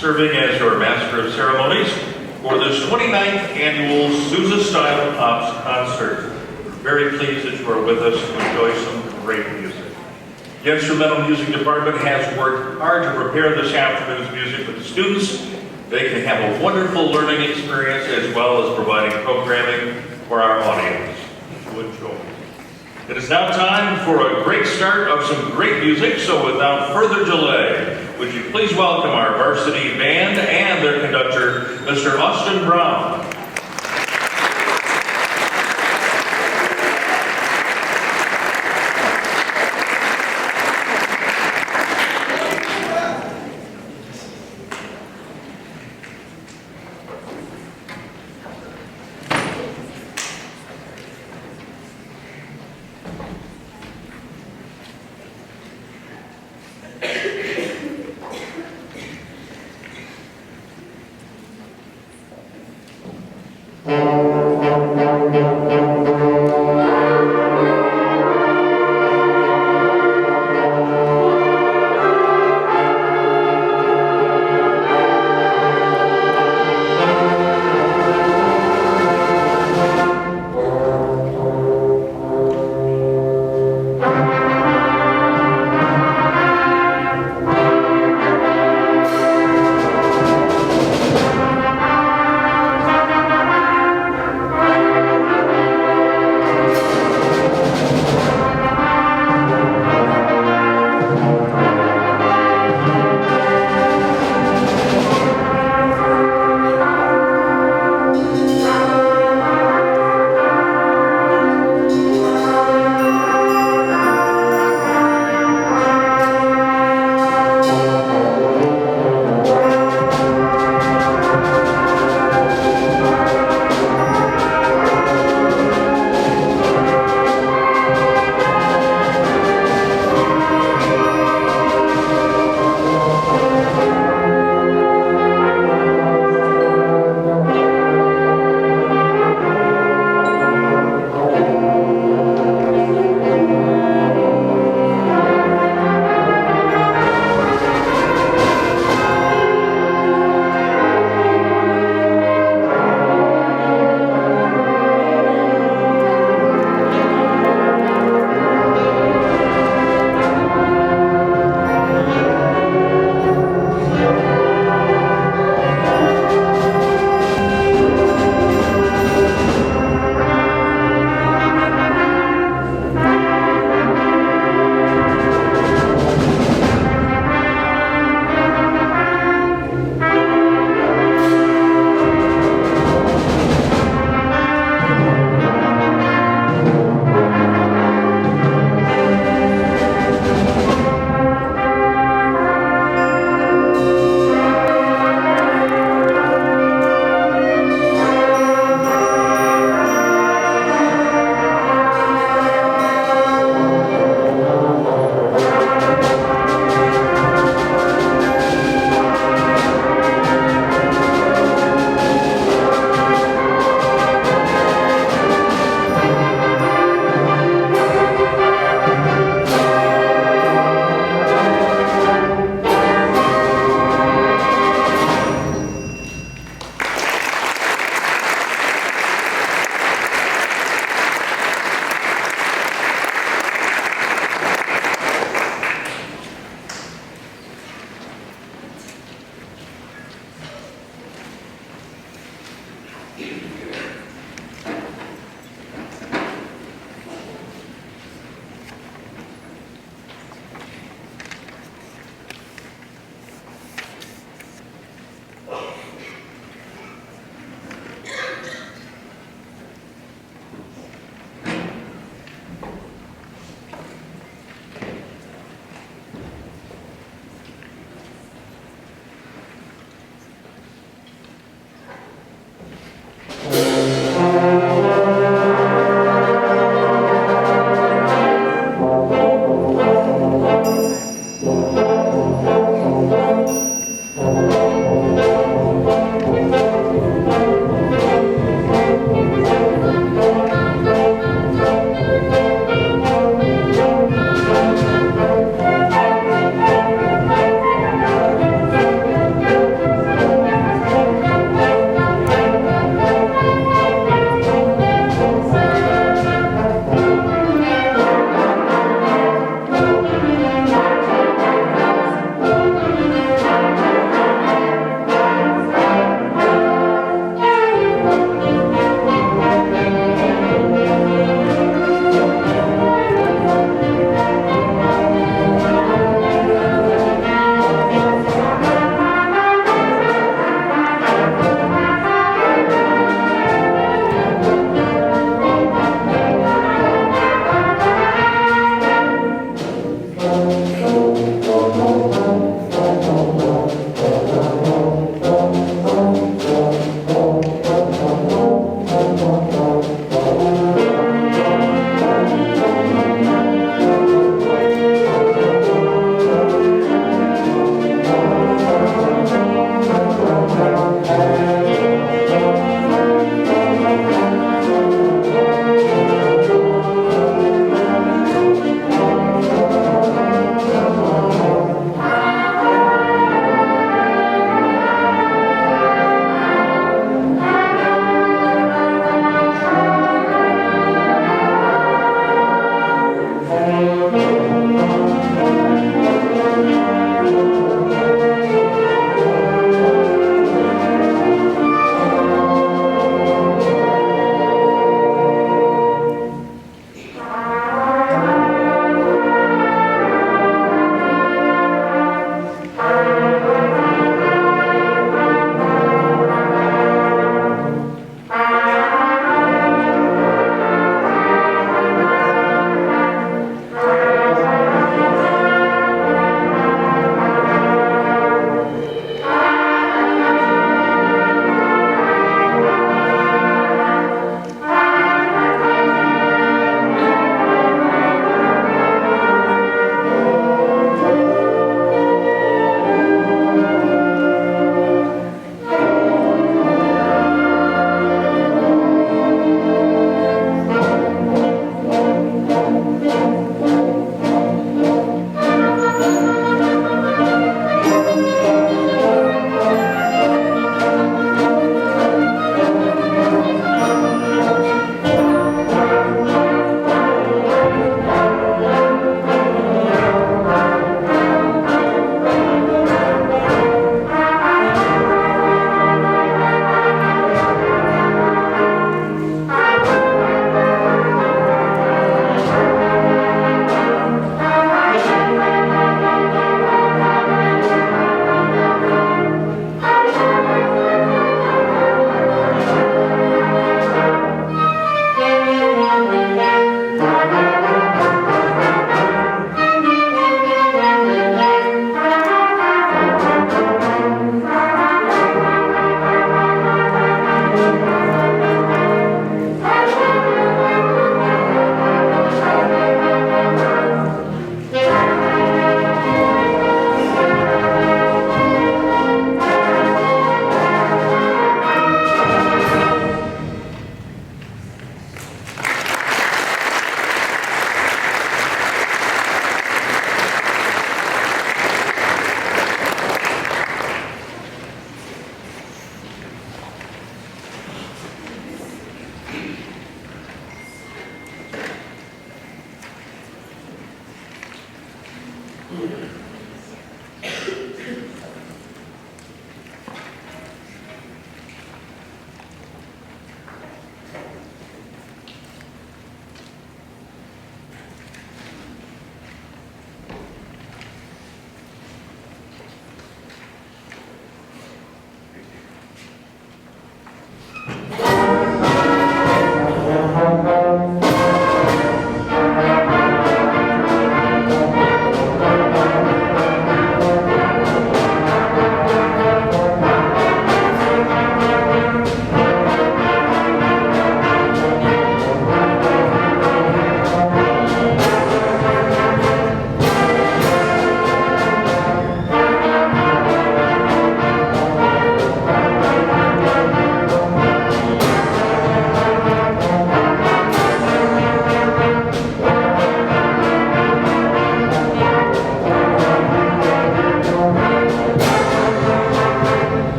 Serving as your Master of Ceremonies for this 29th annual Sousa Style Pops concert. We're very pleased that you are with us to enjoy some great music. The Instrumental Music Department has worked hard to prepare this afternoon's music for the students. They can have a wonderful learning experience as well as providing programming for our audience to enjoy. It is now time for a great start of some great music, so without further delay, would you please welcome our Varsity Band and their conductor, Mr. Austin Brown.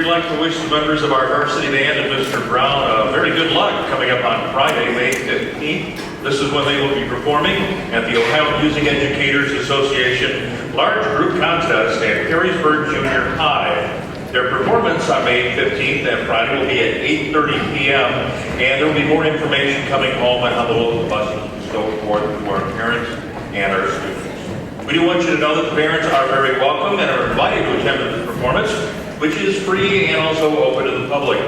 like to wish the members of our Varsity Band and Mr. Brown very good luck coming up on Friday, May 15th. This is when they will be performing at the Ohio Music Educators Association Large Group Contest at Harrisburg Junior High. Their performance on May 15th, that Friday, will be at 8:30 p.m. And there will be more information coming home on how the local buses go forth to our parents and our students. We do want you to know that the parents are very welcome and are invited to attend this performance, which is free and also open to the public.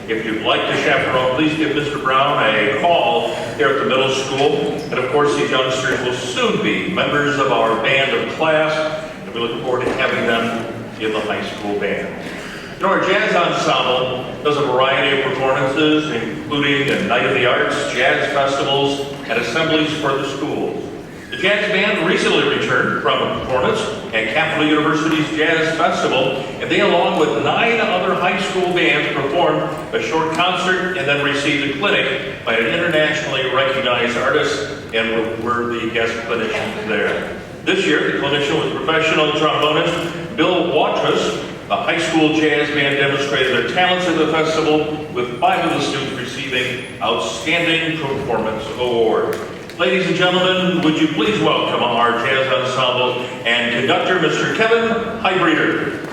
If you'd like to chaperone, please give Mr. Brown a call here at the middle school. And of course, these youngsters will soon be members of our band of class, and we look forward to having them in the high school band. You know, our jazz ensemble does a variety of performances, including a Night of the Arts, jazz festivals, and assemblies for the schools. The jazz band recently returned from a performance at Capital University's Jazz Festival, and they, along with 9 other high school bands, performed a short concert and then received a clinic by an internationally recognized artist and were the guest clinicians there. This year, the clinician was professional trombonist Bill Watras. The high school jazz band demonstrated their talents at the festival, with 5 of the students receiving Outstanding Performance Awards. Ladies and gentlemen, would you please welcome our jazz ensemble and conductor, Mr. Kevin Heidbreder.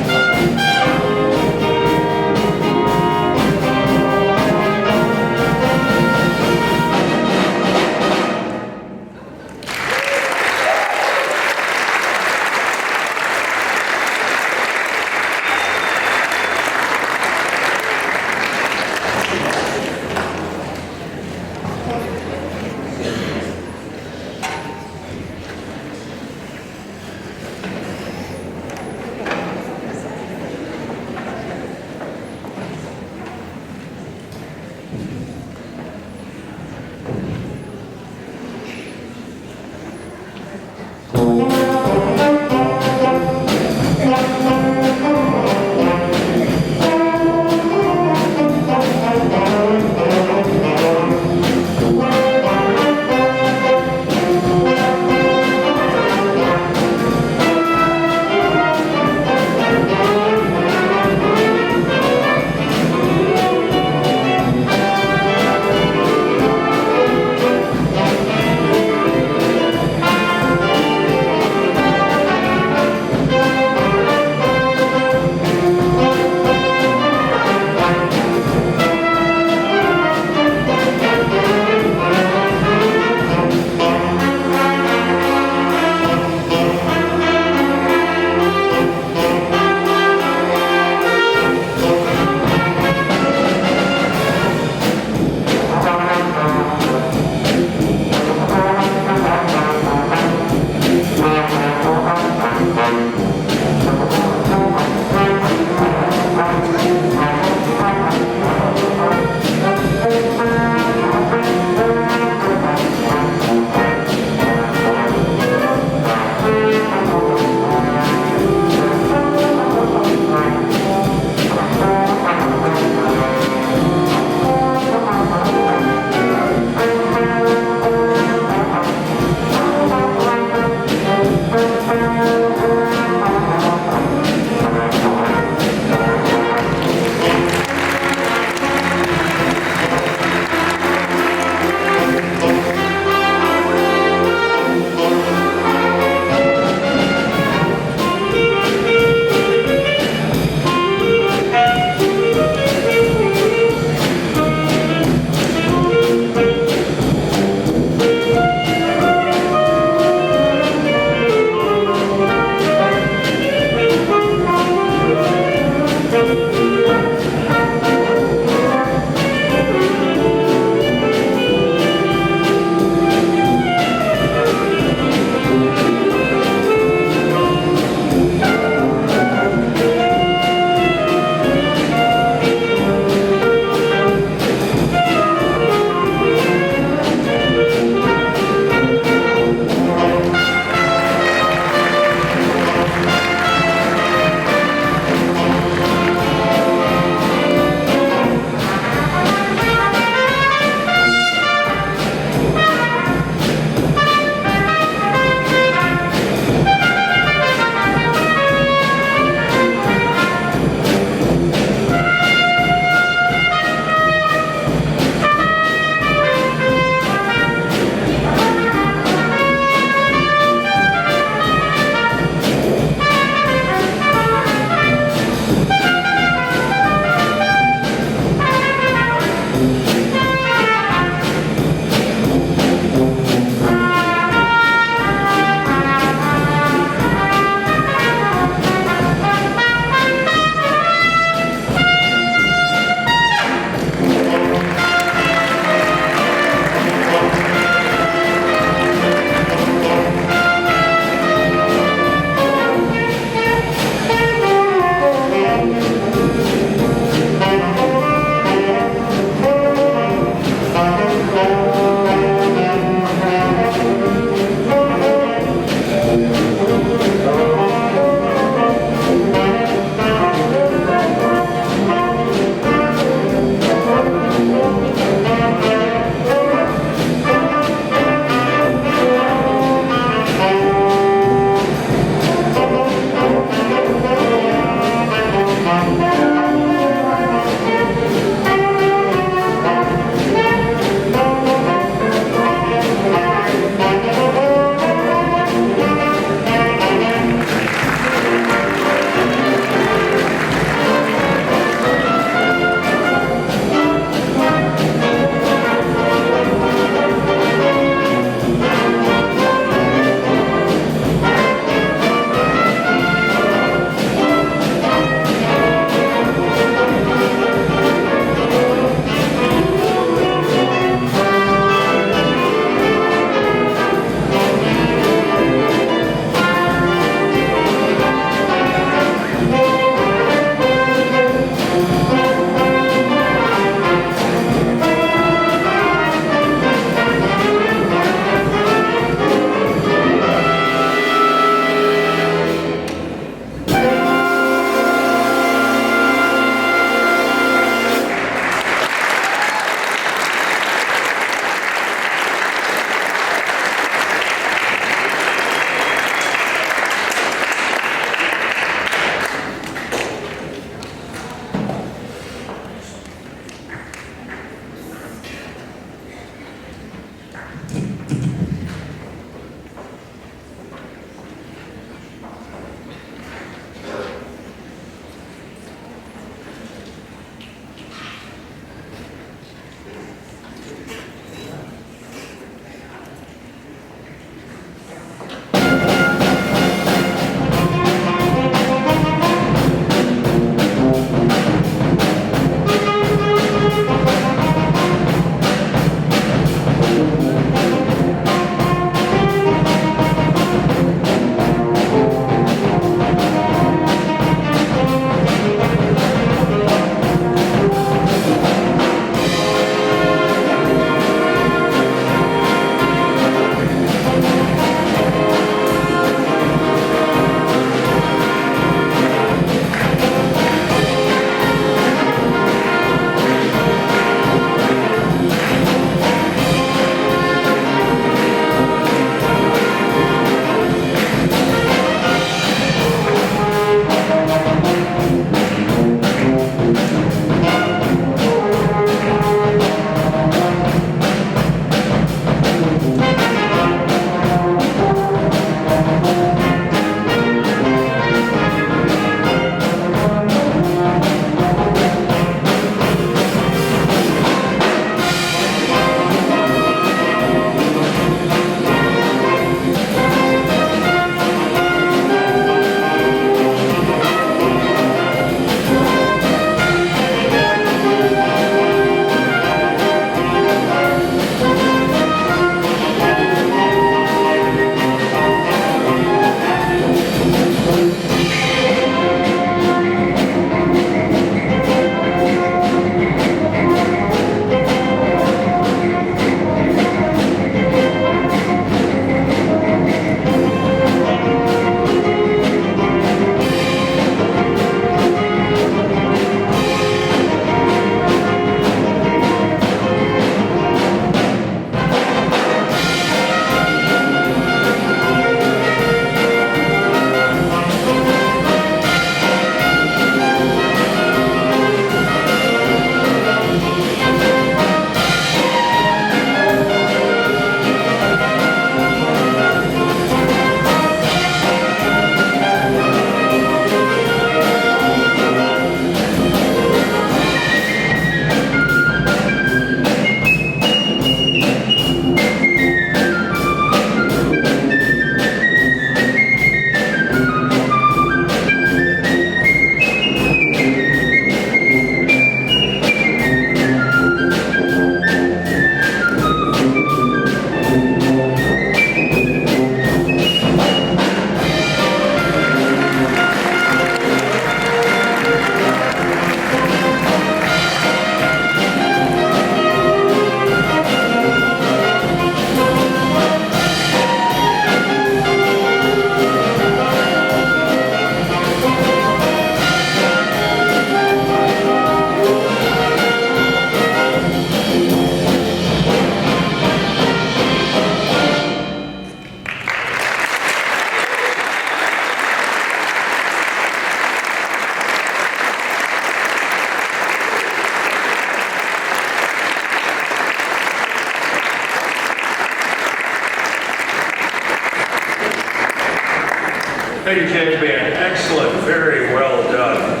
Patriotic Band, excellent, very well done.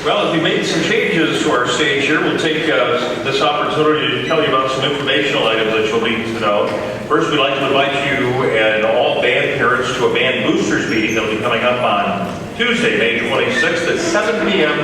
Well, as we made some changes to our stage here, we'll take this opportunity to tell you about some informational items that you'll need to know. First, we'd like to invite you and all band parents to a band boosters meeting that will be coming up on Tuesday, May 26th at 7 p.m.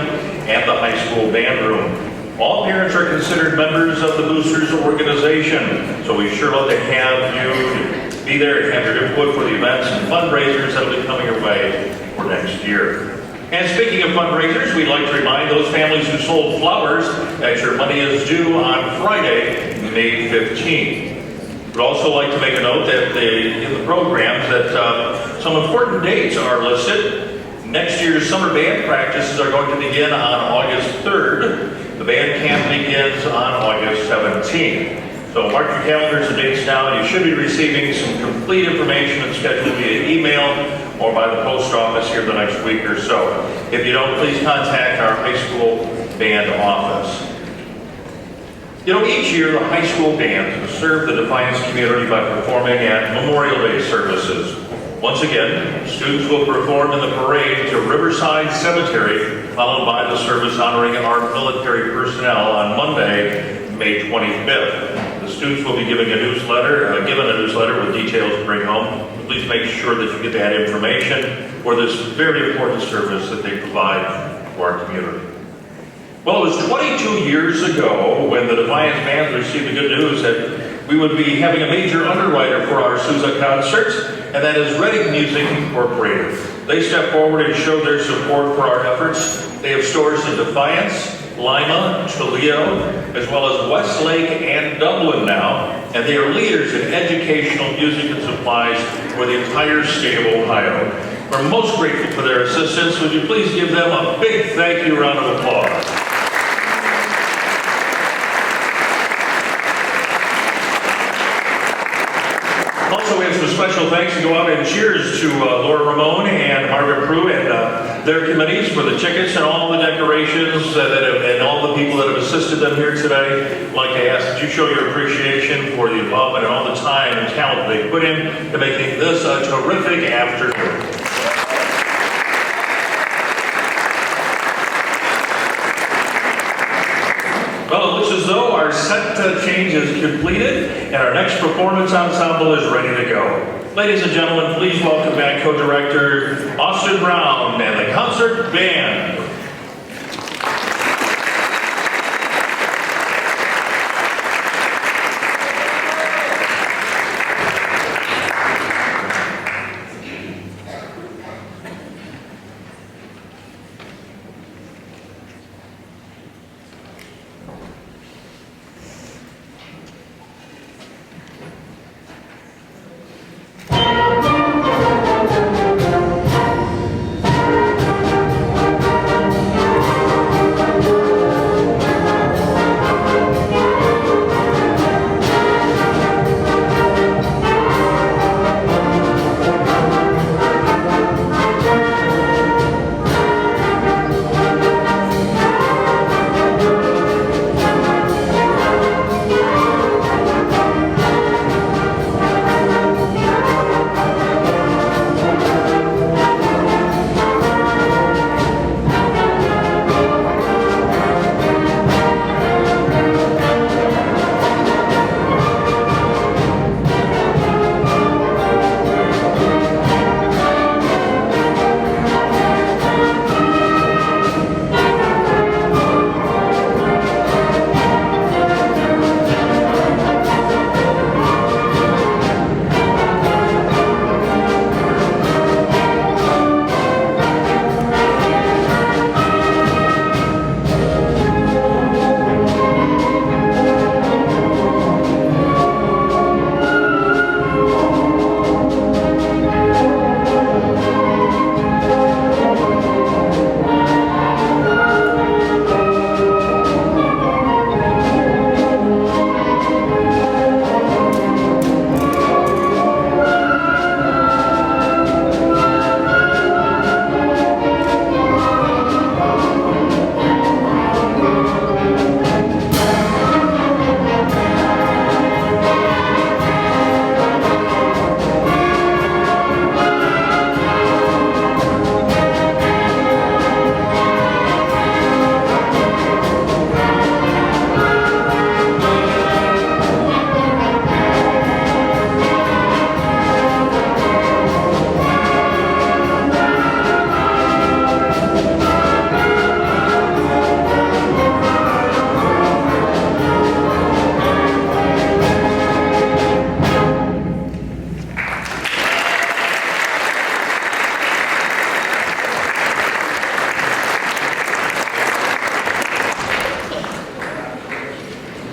at the high school band room. All parents are considered members of the boosters organization, so we sure love to have you be there and have your input for the events and fundraisers that will be coming your way for next year. And speaking of fundraisers, we'd like to remind those families who sold flowers that your money is due on Friday, May 15th. We'd also like to make a note that in the programs that some important dates are listed. Next year's summer band practices are going to begin on August 3rd. The band camp begins on August 17th. So mark your calendars and dates now. You should be receiving some complete information and schedule via email or by the post office here the next week or so. If you don't, please contact our high school band office. You know, each year the high school bands serve the Defiance community by performing at Memorial Day services. Once again, students will perform in the parade to Riverside Cemetery, followed by the service honoring our military personnel on Monday, May 25th. The students will be given a newsletter with details to bring home. Please make sure that you get that information for this very important service that they provide to our community. Well, it was 22 years ago when the Defiance Band received the good news that we would be having a major underwriter for our Sousa concerts, and that is Reading Music Incorporated. They stepped forward and showed their support for our efforts. They have stores in Defiance, Lima, Toledo, as well as Westlake and Dublin now, and they are leaders in educational music and supplies for the entire state of Ohio. We're most grateful for their assistance. Would you please give them a big thank you round of applause? Also, we have some special thanks to go out and cheers to Laura Ramon and Margaret Prue and their committees for the tickets and all the decorations and all the people that have assisted them here today. I'd like to ask that you show your appreciation for the involvement and all the time and talent they put in to making this a terrific afternoon. Well, it looks as though our set change is completed and our next performance ensemble is ready to go. Ladies and gentlemen, please welcome back co-director Austin Brown and the concert band.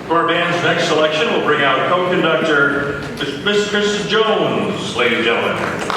For our band's next selection, we'll bring out co-conductor Miss Christa Jones, ladies and gentlemen.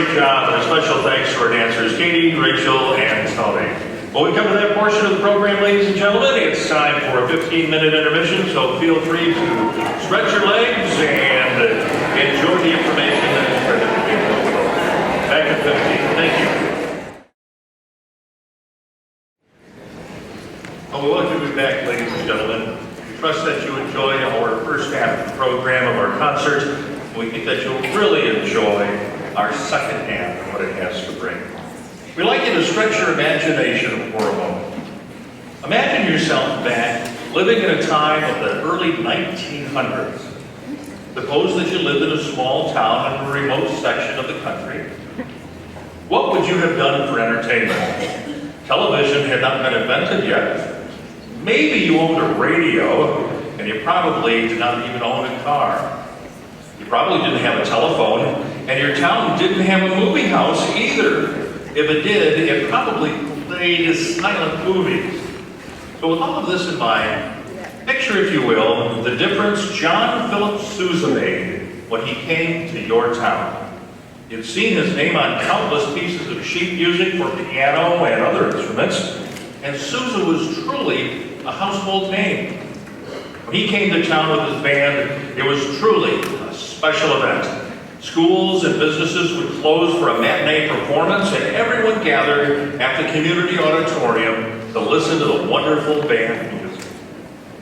great job, and a special thanks to our dancers, Katie, Rachel, and Tony. When we come to that portion of the program, ladies and gentlemen, it's time for a 15-minute intermission, so feel free to stretch your legs and enjoy the information that is printed to be available. Back at 15. Thank you. Well, we welcome you back, ladies and gentlemen. We trust that you enjoy our first half of the program of our concert. We think that you'll really enjoy our second half and what it has to bring. We'd like you to stretch your imagination for a moment. Imagine yourself back living in a time of the early 1900s. Suppose that you lived in a small town in a remote section of the country. What would you have done for entertainment? Television had not been invented yet. Maybe you owned a radio, and you probably did not even own a car. You probably didn't have a telephone, and your town didn't have a movie house either. If it did, it probably played silent movies. So with all of this in mind, picture, if you will, the difference John Philip Sousa made when he came to your town. You've seen his name on countless pieces of sheet music for piano and other instruments, and Sousa was truly a household name. When he came to town with his band, it was truly a special event. Schools and businesses would close for a matinee performance, and everyone gathered at the community auditorium to listen to the wonderful band music.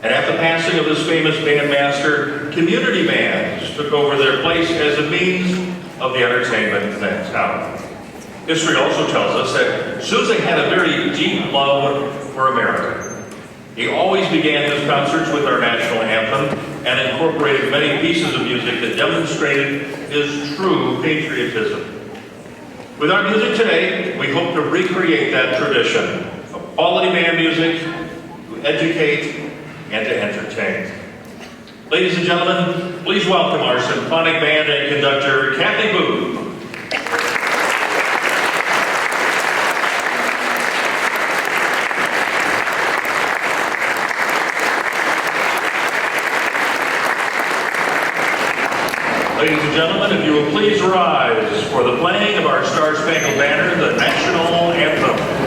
And at the passing of this famous bandmaster, community bands took over their place as a means of the entertainment in that town. History also tells us that Sousa had a very deep love for America. He always began his concerts with our national anthem and incorporated many pieces of music that demonstrated his true patriotism. With our music today, we hope to recreate that tradition of quality band music to educate and to entertain. Ladies and gentlemen, please welcome our Symphonic Band and conductor, Kathy Booth. Ladies and gentlemen, if you will please rise for the playing of our Star-Spangled Banner, the national anthem.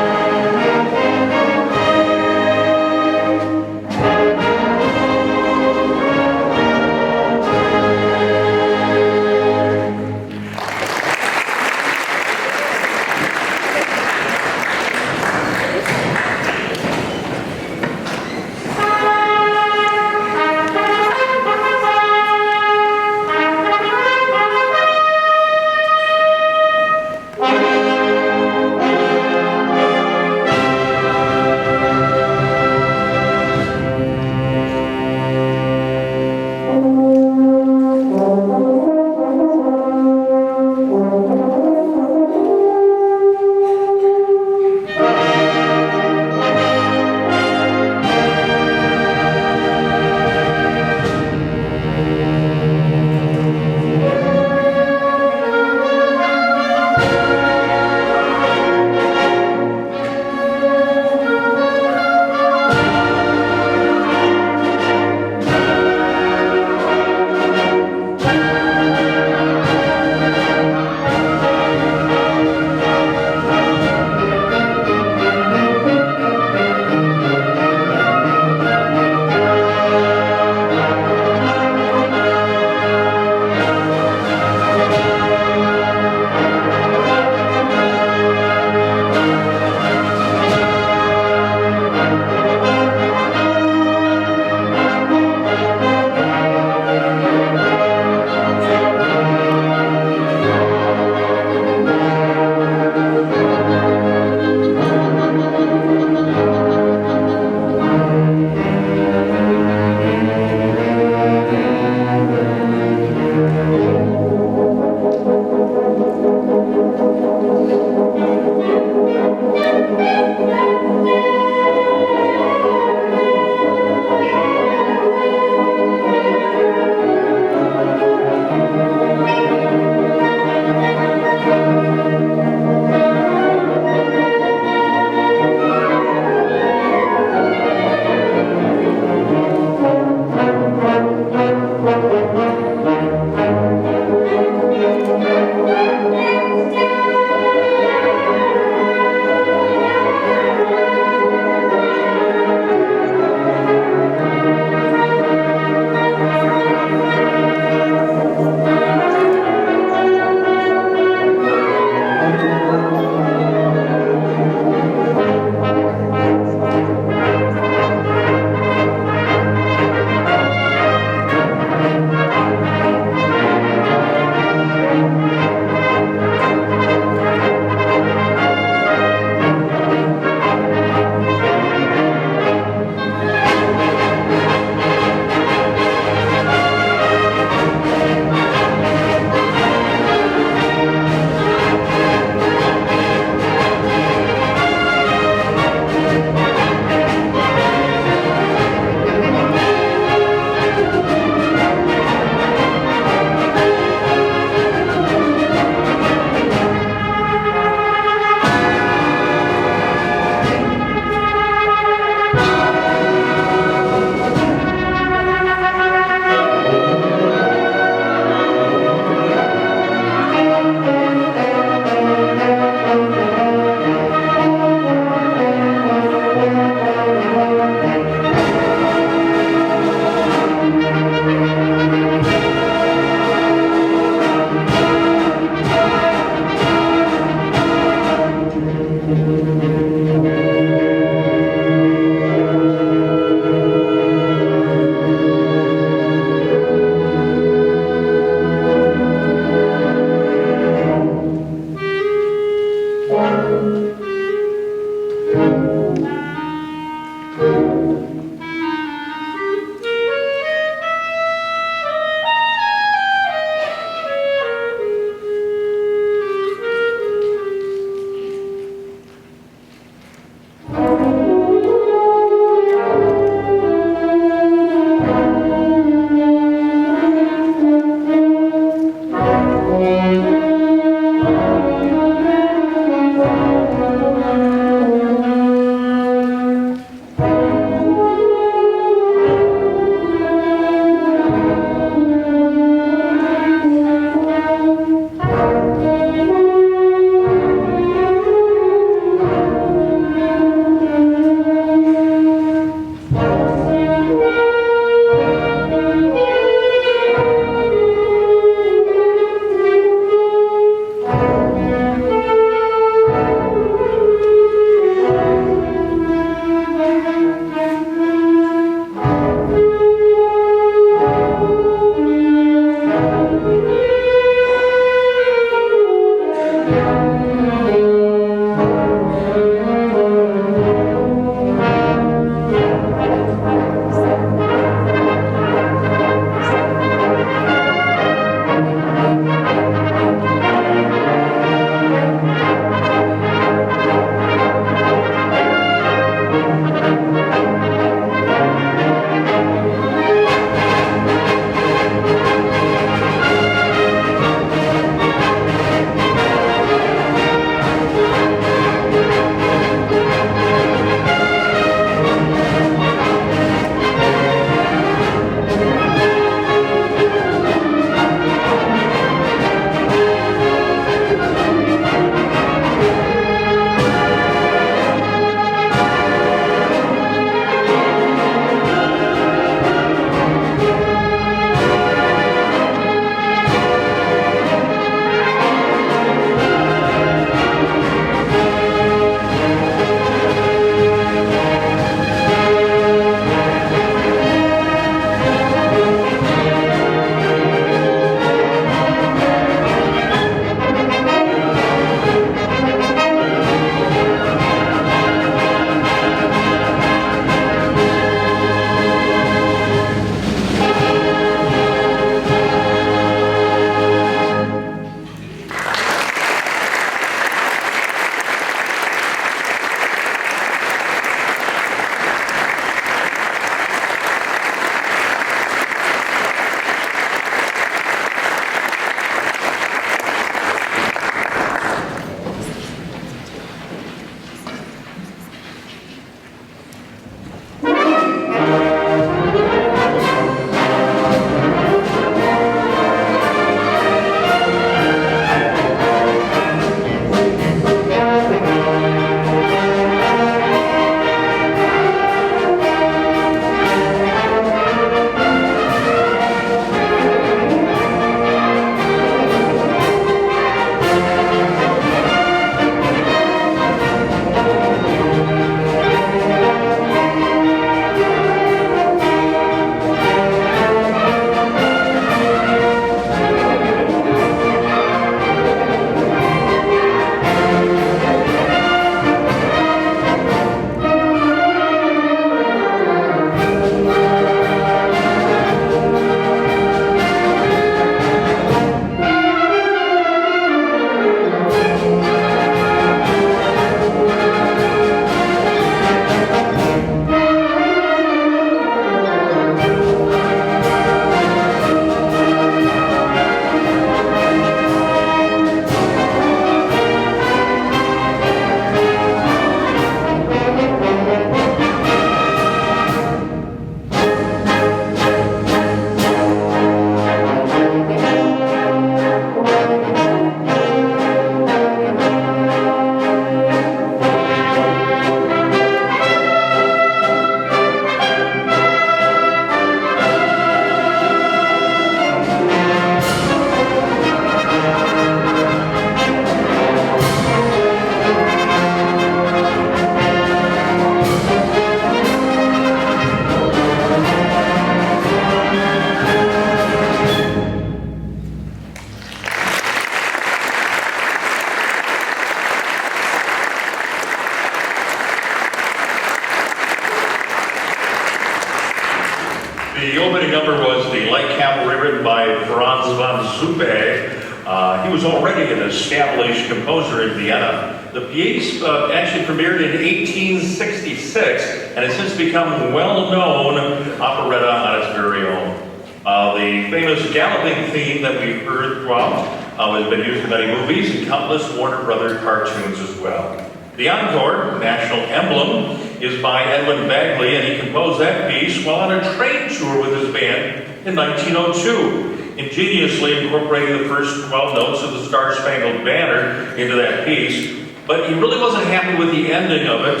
Suppé. He was already an established composer in Vienna. The piece actually premiered in 1866 and has since become well-known operetta on its very own. The famous galloping theme that we've heard throughout has been used in many movies and countless Warner Brothers cartoons as well. The encore, National Emblem, is by Edwin Bagley, and he composed that piece while on a train tour with his band in 1902, ingeniously incorporating the first 12 notes of the Star-Spangled Banner into that piece. But he really wasn't happy with the ending of it,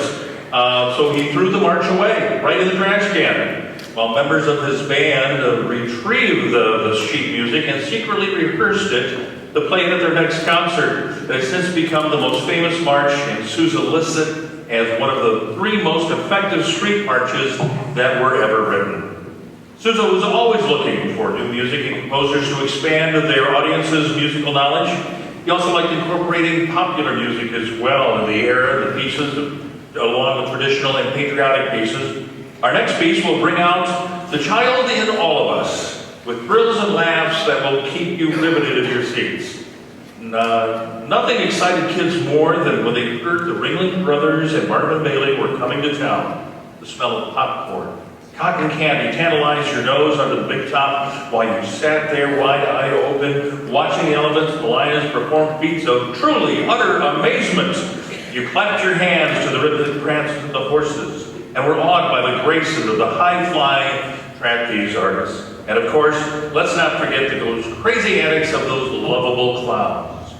so he threw the march away, right in the trash can, while members of his band retrieved the sheet music and secretly rehearsed it to play it at their next concert. It has since become the most famous march, and Sousa lists it as one of the 3 most effective street marches that were ever written. Sousa was always looking for new music and composers to expand their audience's musical knowledge. He also liked incorporating popular music as well in the era, the pieces, along with traditional and patriotic pieces. Our next piece will bring out the child in all of us, with thrills and laughs that will keep you riveted in your seats. Nothing excited kids more than when they heard the Ringling Brothers and Marvin Bailey were coming to town. The smell of popcorn, cotton candy tantalized your nose under the big top while you sat there wide-eyed open, watching the elephants and the lions perform feats of truly utter amazement. You clapped your hands to the rhythmic prance of the horses and were awed by the graces of the high-flying trapeze artists. And of course, let's not forget those crazy antics of those lovable clowns.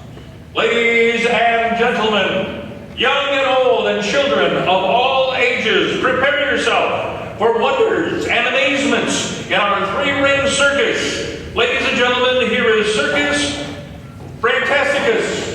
Ladies and gentlemen, young and old and children of all ages, prepare yourself for wonders and amazements in our 3-ring circus. Ladies and gentlemen, here is Circus Fantasticus.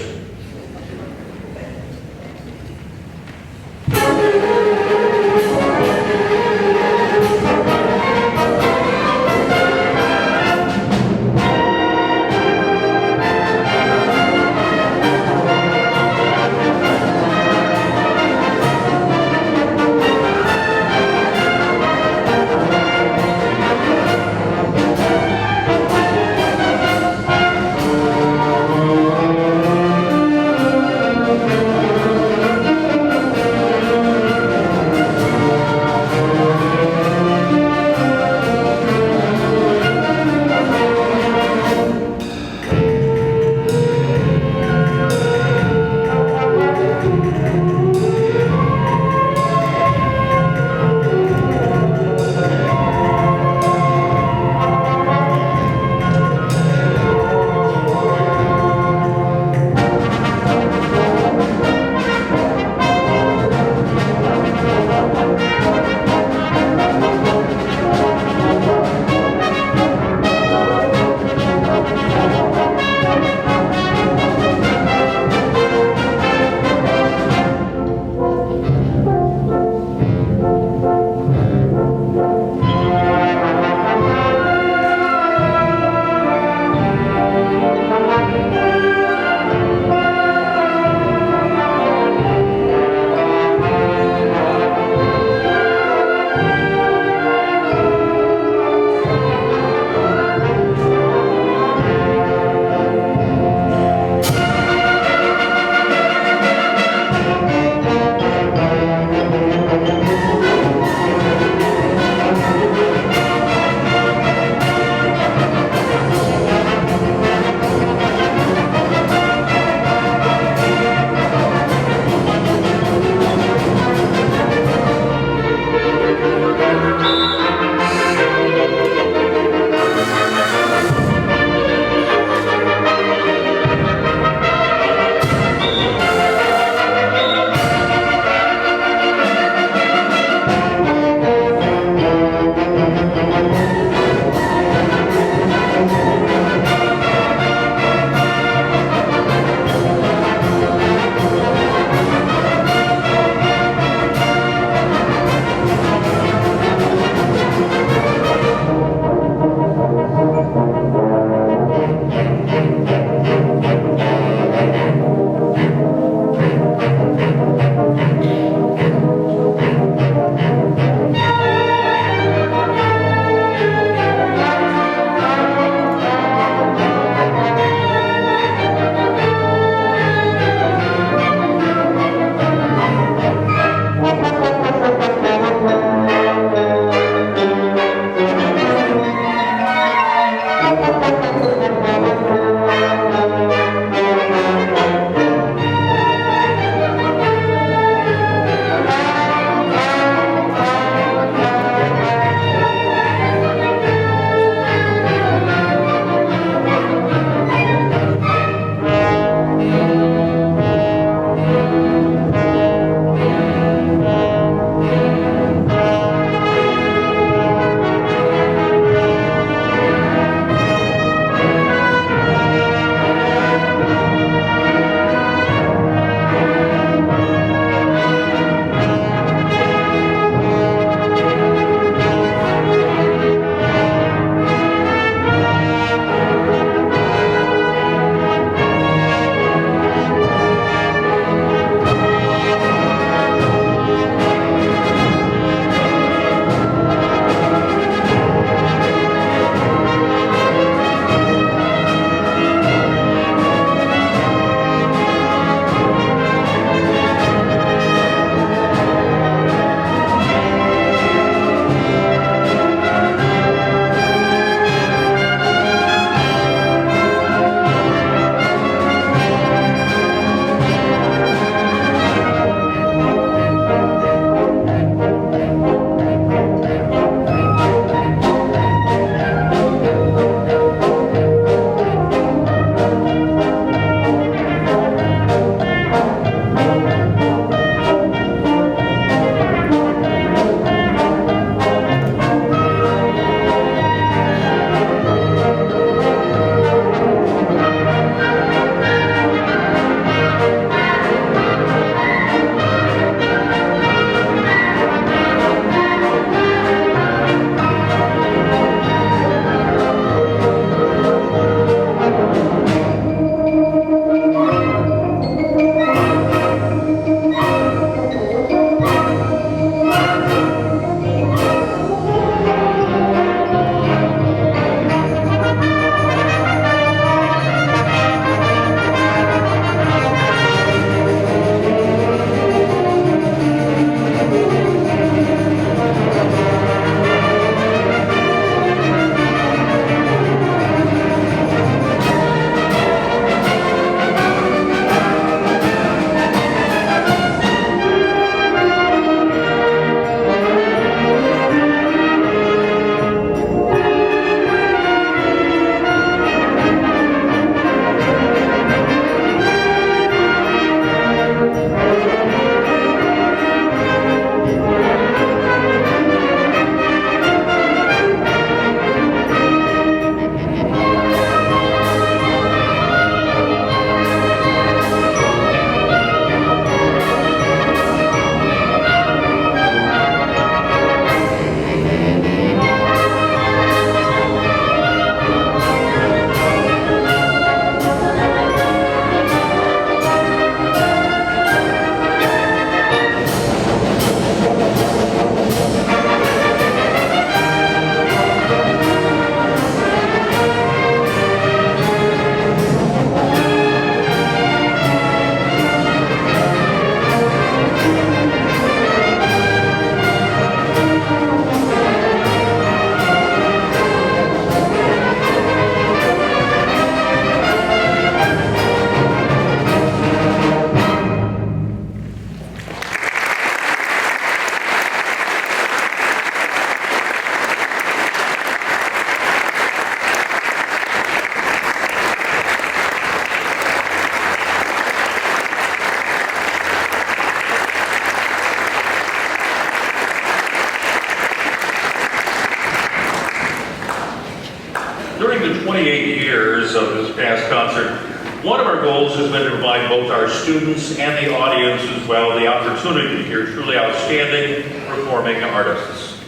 Soloist has been to provide both our students and the audience as well the opportunity to hear truly outstanding performing artists.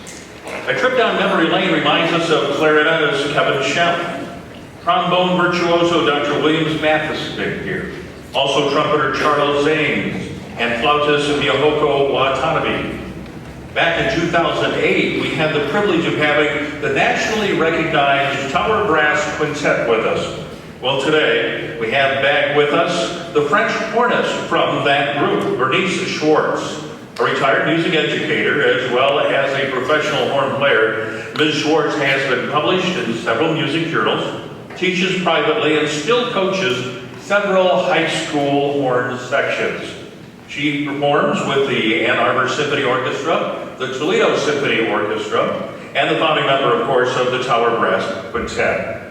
A trip down memory lane reminds us of clarinetist Kevin Shem, trombone virtuoso Dr. Williams Mathis has been here, also trumpeter Charles Zanes, and flautist Miyahoko Watanabe. Back in 2008, we had the privilege of having the nationally recognized Tower Brass Quintet with us. Well, today, we have back with us the French hornist from that group, Bernice Schwartz, a retired music educator as well as a professional horn player. Ms. Schwartz has been published in several music journals, teaches privately, and still coaches several high school horn sections. She performs with the Ann Arbor Symphony Orchestra, the Toledo Symphony Orchestra, and the founding member, of course, of the Tower Brass Quintet.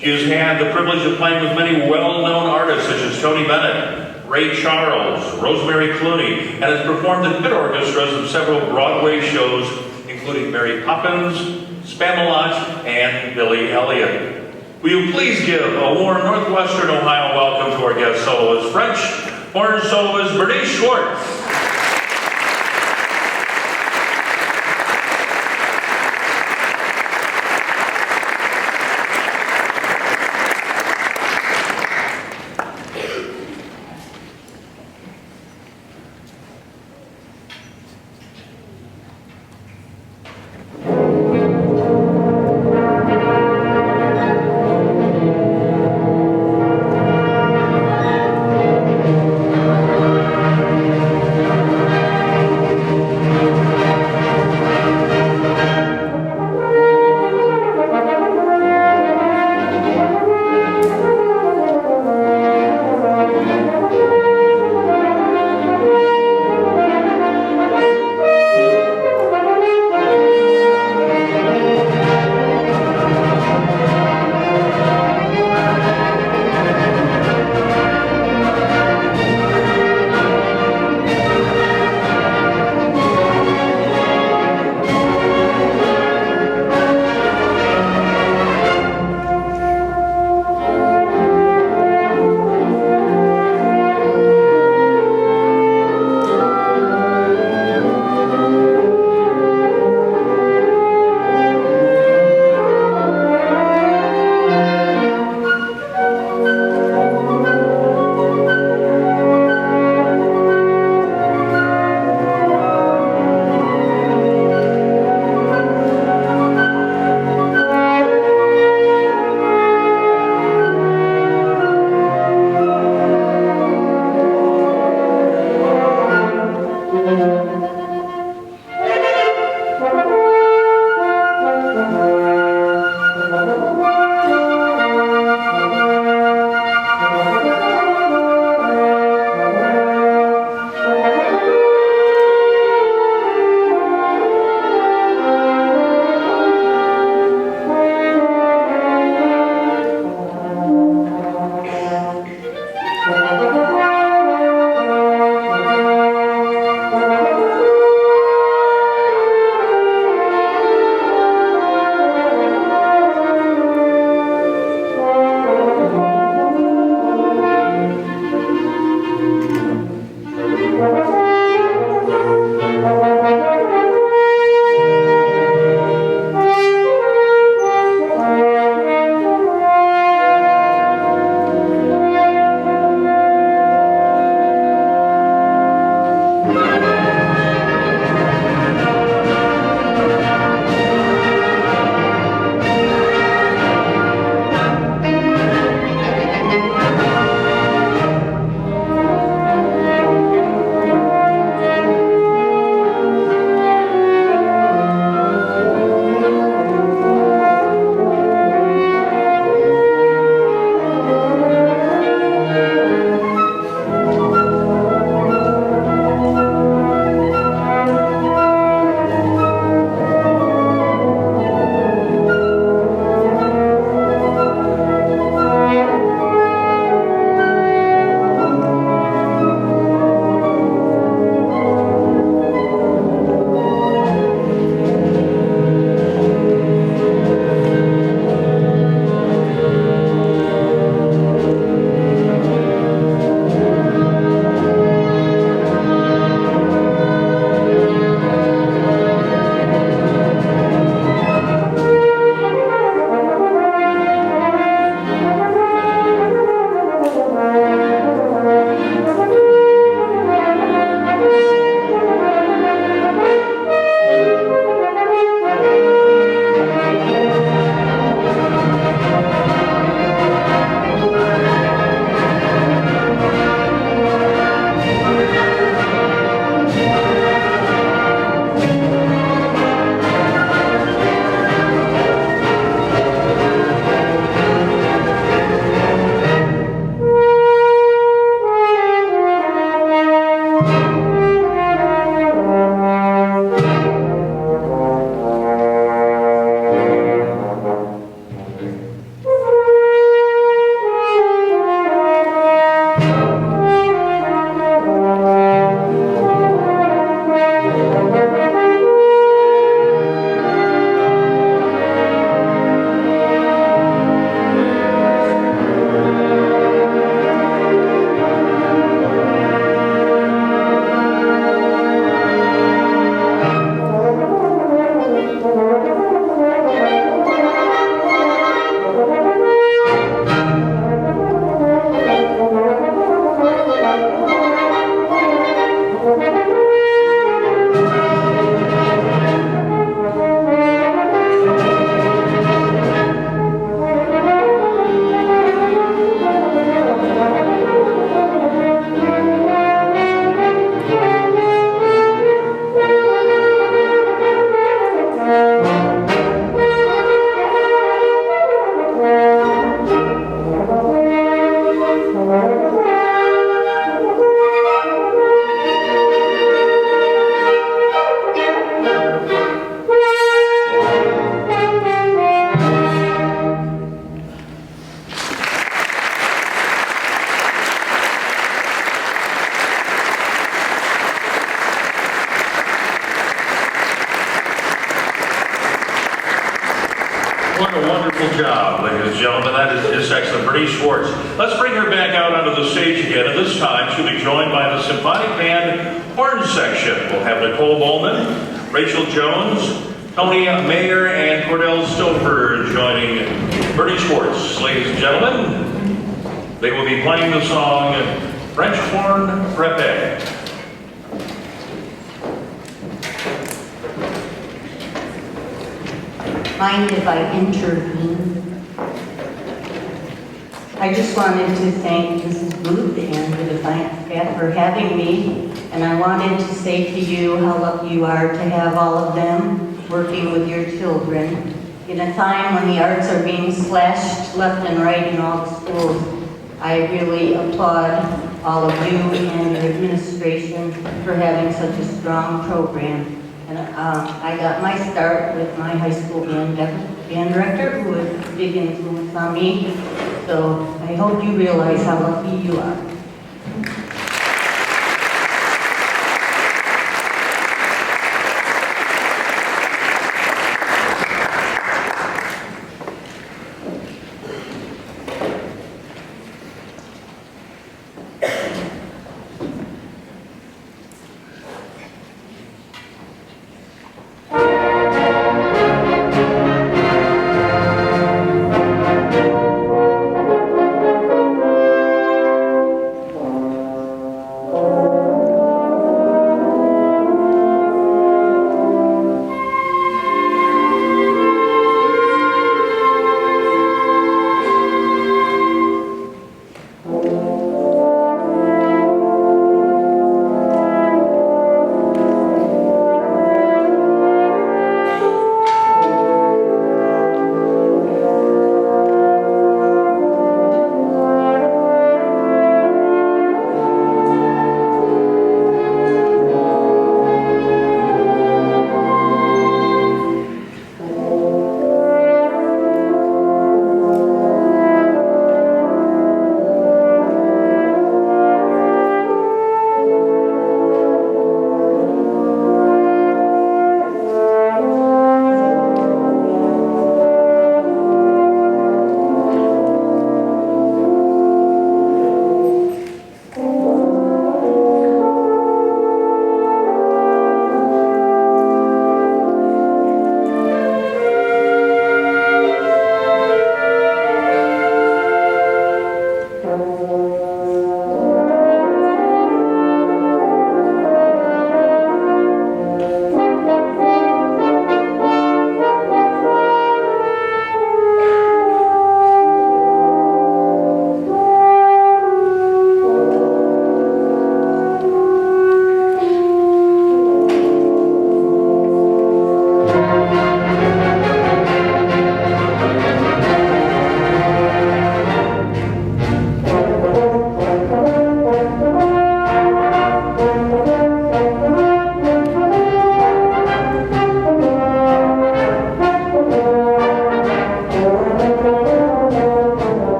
She has had the privilege of playing with many well-known artists such as Tony Bennett, Ray Charles, Rosemary Clooney, and has performed in pit orchestras of several Broadway shows, including Mary Poppins, Spamalot, and Billy Elliot. Will you please give a warm Northwestern Ohio welcome to our guest soloist, French horn soloist Bernice Schwartz. What a wonderful job, ladies and gentlemen. That is just excellent. Bernice Schwartz. Let's bring her back out onto the stage again. And this time, she'll be joined by the Symphonic Band horn section. We'll have Nicole Bowman, Rachel Jones, Tony Mayer, and Cordell Stouffer joining Bernice Schwartz. Ladies and gentlemen, they will be playing the song French Horn Frappé. Mind if I intervene? I just wanted to thank Mrs. Booth and the Defiance staff for having me, and I wanted to say to you how lucky you are to have all of them working with your children in a time when the arts are being slashed left and right in all the schools. I really applaud all of you and your administration for having such a strong program. And I got my start with my high school band director, who was a big influence on me. So I hope you realize how lucky you are.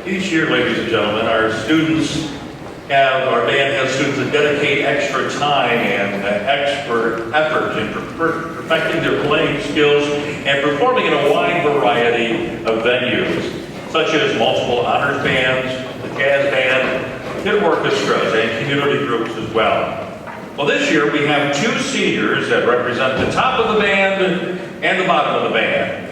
Each year, ladies and gentlemen, our band has students that dedicate extra time and expert effort in perfecting their playing skills and performing in a wide variety of venues, such as multiple honors bands, the jazz band, pit orchestras, and community groups as well. Well, this year we have two seniors that represent the top of the band and the bottom of the band.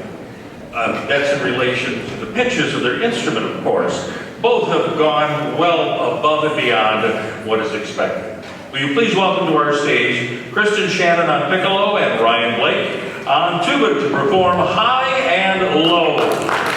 That's in relation to the pitches of their instrument, of course. Both have gone well above and beyond what is expected. Will you please welcome to our stage Kristen Shannon on piccolo and Ryan Blake on tuba to perform High and Low.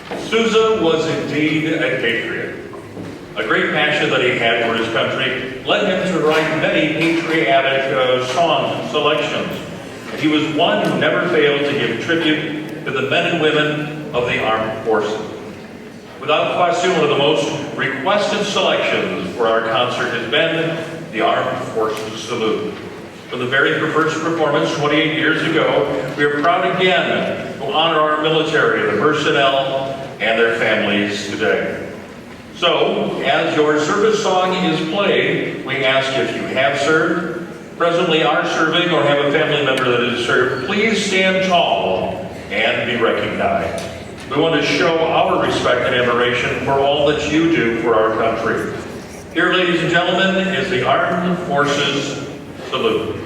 Sousa was indeed a patriot. A great passion that he had for his country led him to write many patriotic songs and selections. And he was one who never failed to give tribute to the men and women of the armed forces. Without question, one of the most requested selections for our concert has been the Armed Forces Salute. For the very first performance 28 years ago, we are proud again to honor our military, the personnel, and their families today. So, as your service song is played, we ask if you have served, presently are serving, or have a family member that is served, please stand tall and be recognized. We want to show our respect and admiration for all that you do for our country. Here, ladies and gentlemen, is the Armed Forces Salute.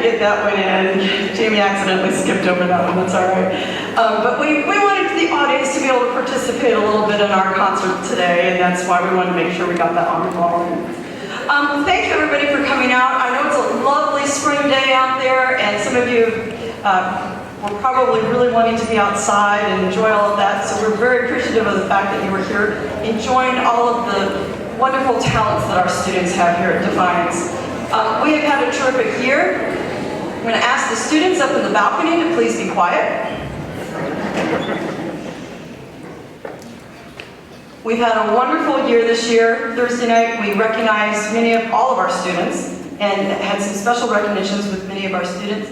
to get that one in. Jamie accidentally skipped over that one, that's all right. But we wanted the audience to be able to participate a little bit in our concert today, and that's why we wanted to make sure we got that on the ball. Thank you everybody for coming out. I know it's a lovely spring day out there, and some of you were probably really wanting to be outside and enjoy all of that, so we're very appreciative of the fact that you were here enjoying all of the wonderful talents that our students have here at Defiance. We have had a terrific year. I'm going to ask the students up in the balcony to please be quiet. We've had a wonderful year this year. Thursday night we recognized all of our students and had some special recognitions with many of our students.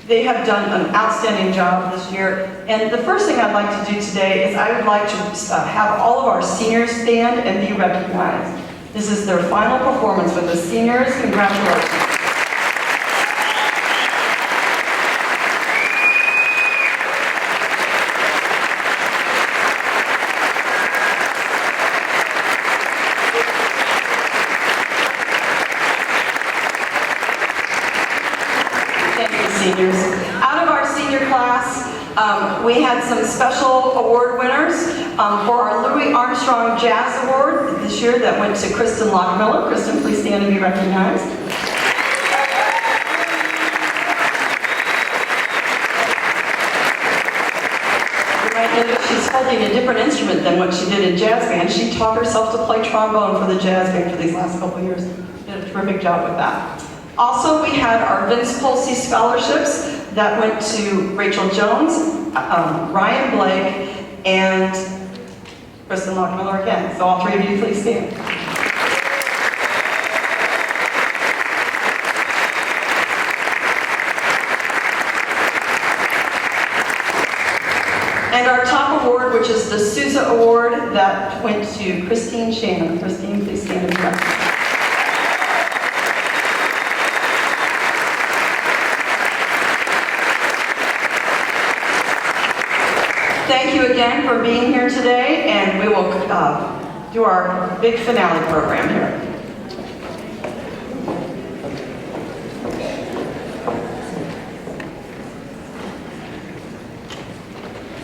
They have done an outstanding job this year. And the first thing I'd like to do today is I would like to have all of our seniors stand and be recognized. This is their final performance with the seniors. Congratulations. Seniors. Out of our senior class, we had some special award winners for our Louis Armstrong Jazz Award this year that went to Kristen Lockmiller. Kristen, please stand and be recognized. You might notice she's holding a different instrument than what she did in jazz band. She taught herself to play trombone for the jazz band for these last couple of years. Did a terrific job with that. Also, we had our Vince Polsey scholarships that went to Rachel Jones, Ryan Blake, and Kristen Lockmiller again. So all three of you, please stand. And our top award, which is the Sousa Award, that went to Christine Shannon. Christine, please stand and be recognized. Thank you again for being here today, and we will do our big finale program here.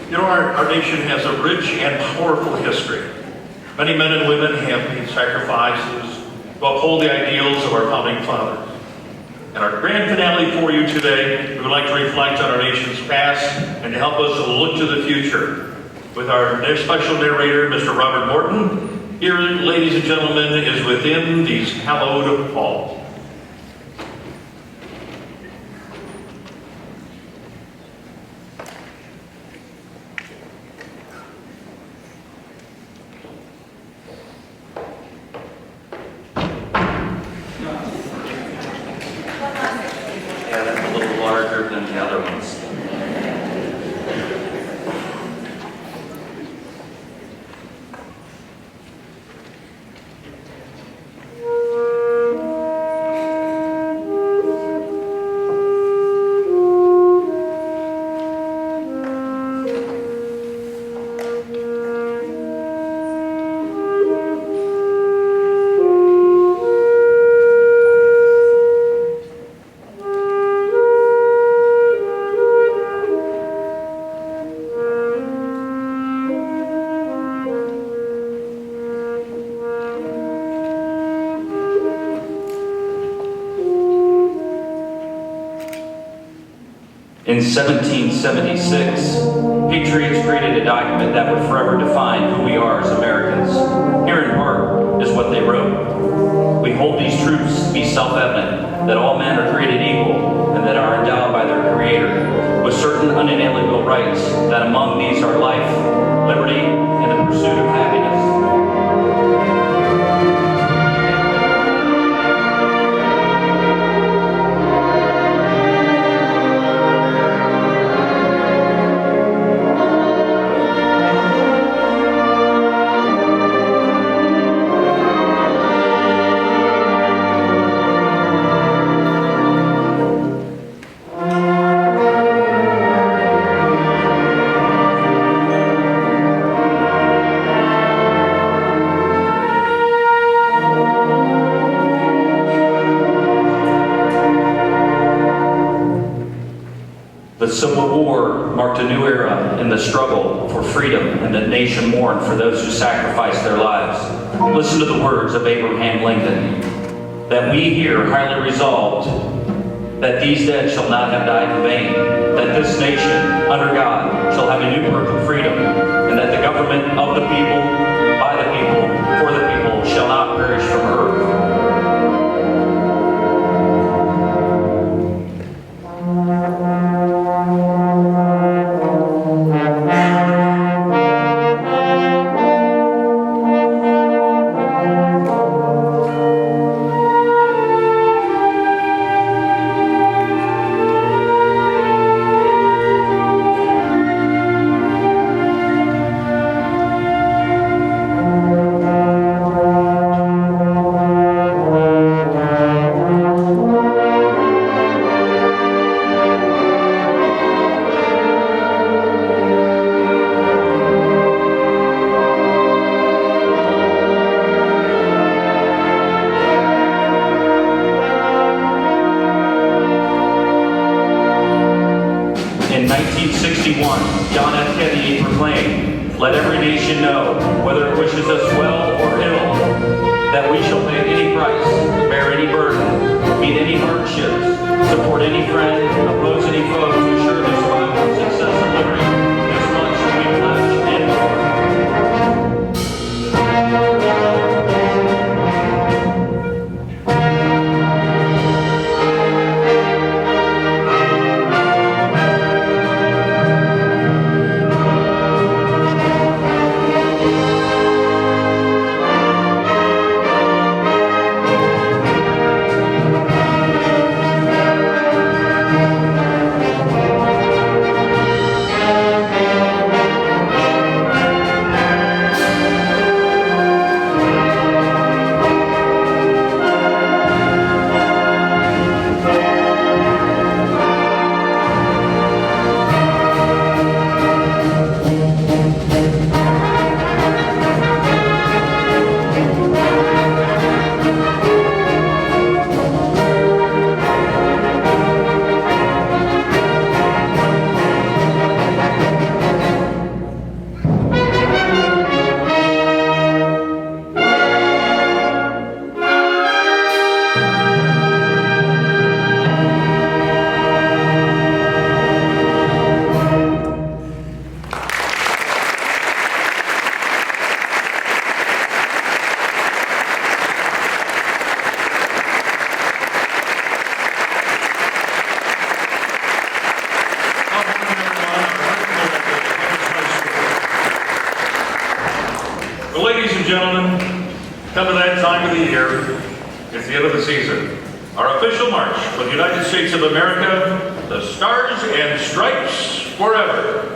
You know, our nation has a rich and powerful history. Many men and women have made sacrifices to uphold the ideals of our founding fathers. In our grand finale for you today, we would like to reflect on our nation's past and to help us look to the future. With our special narrator, Mr. Robert Morton, here, ladies and gentlemen, is within these hallowed halls. In 1776, Patriots created a document that would forever define who we are as Americans. Here in part is what they wrote. We hold these truths to be self-evident, that all men are created equal, and that are endowed by their Creator with certain unalienable rights, that among these are life, liberty, and the pursuit of happiness. era in the struggle for freedom, and the nation mourned for those who sacrificed their lives. Listen to the words of Abraham Lincoln, that we here highly resolved that these dead shall not have died in vain, that this nation, under God, shall have a new birth of freedom, and that the government of the people, by the people, for the people, shall not perish from earth. Gentlemen, come to that time of the year. It's the end of the season. Our official march for the United States of America, the Stars and Stripes Forever.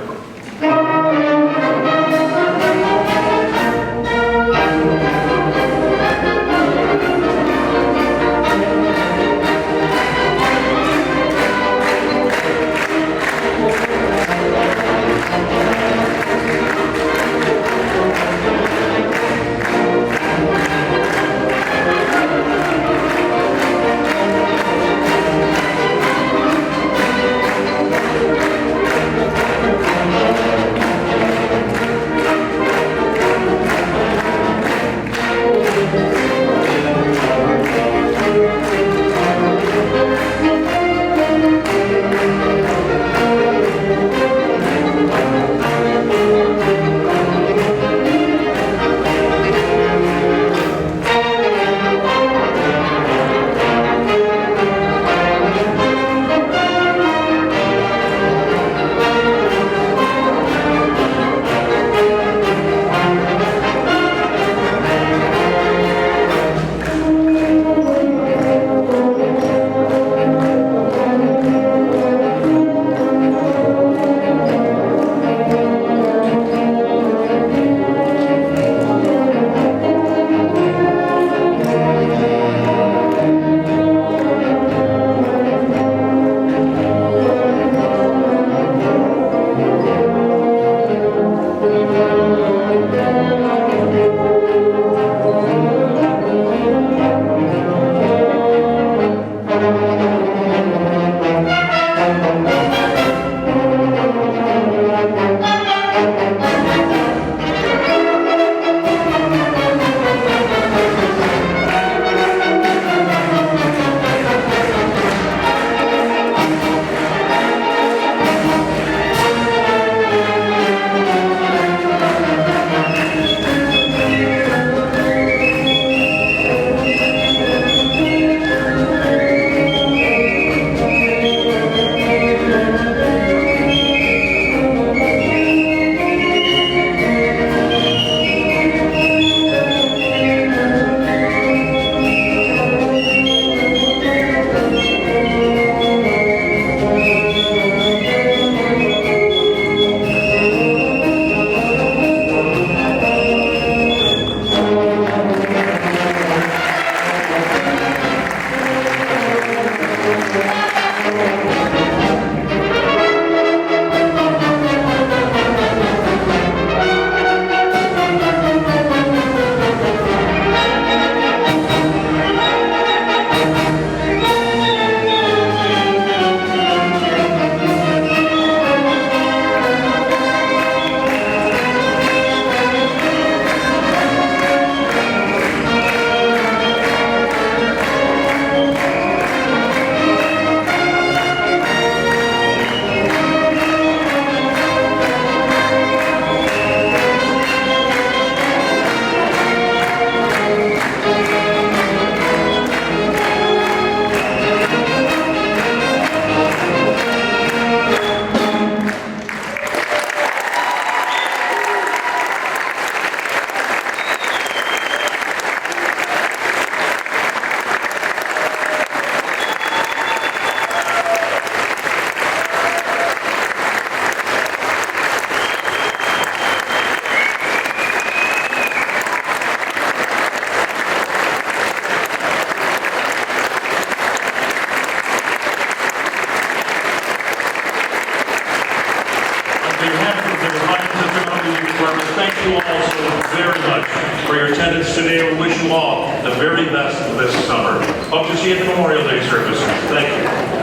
the reminders of the youth department, thank you all so very much for your attendance today. We wish you all the very best this summer. Hope to see you at the Memorial Day services. Thank you.